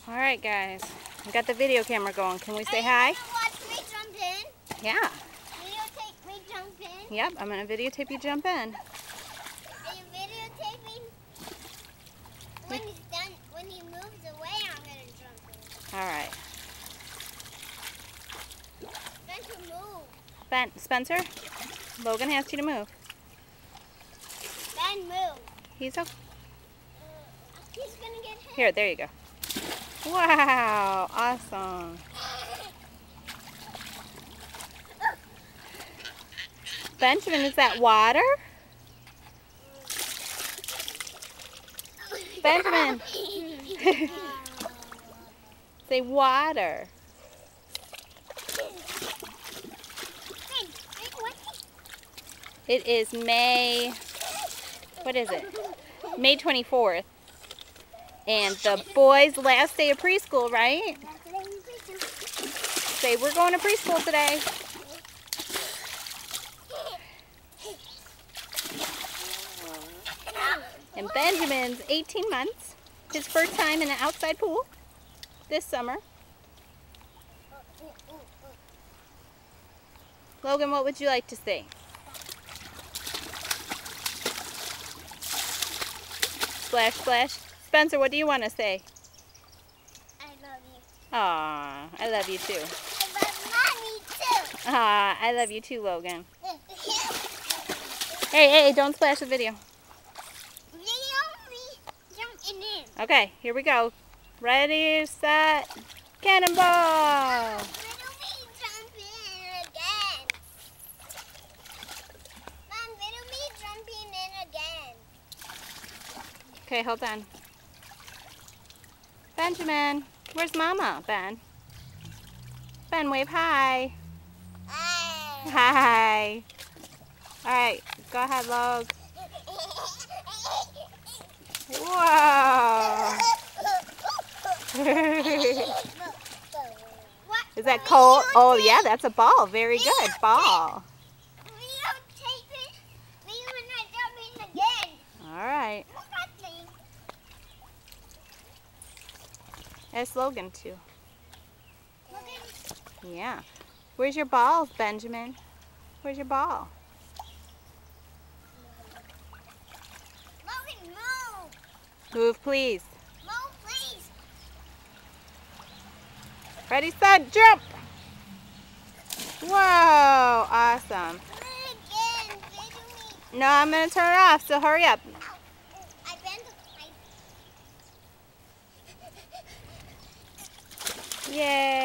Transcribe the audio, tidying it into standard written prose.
All right, guys. We got the video camera going. Can we say hi? Are you gonna watch me jump in? Yeah. Videotape me jump in? Yep, I'm going to videotape you jump in. Are you videotaping? When he's done, when he moves away, I'm gonna jump in. All right. Spencer, move. Spencer, Logan asked you to move. Ben, move. He's He's gonna get hit. here. There you go. Wow, awesome. Benjamin, is that water? Benjamin. Say water. It is May, what is it? May 24th. And the boys' last day of preschool, right? Say, we're going to preschool today. And Benjamin's 18 months. His first time in an outside pool this summer. Logan, what would you like to say? Splash, splash. Spencer, what do you want to say? I love you. Aw, I love you too. I love mommy too. Aw, I love you too, Logan. Hey, don't splash the video. Jumping in. Okay, here we go. Ready, set, cannonball! Little me jumping in again. Mom, little me jumping in again. Okay, hold on. Benjamin, where's Mama? Ben. Ben, wave hi. Hi. All right, go ahead, Log. Whoa. Is that cold? Oh, yeah, that's a ball. Very good. Ball. All right. That's Logan, too. Yeah. Where's your ball, Benjamin? Where's your ball? Logan, move. Move, please. Move, please. Ready, set, jump! Whoa, awesome. Again, video me. No, I'm going to turn it off, so hurry up. I bent my... Yay.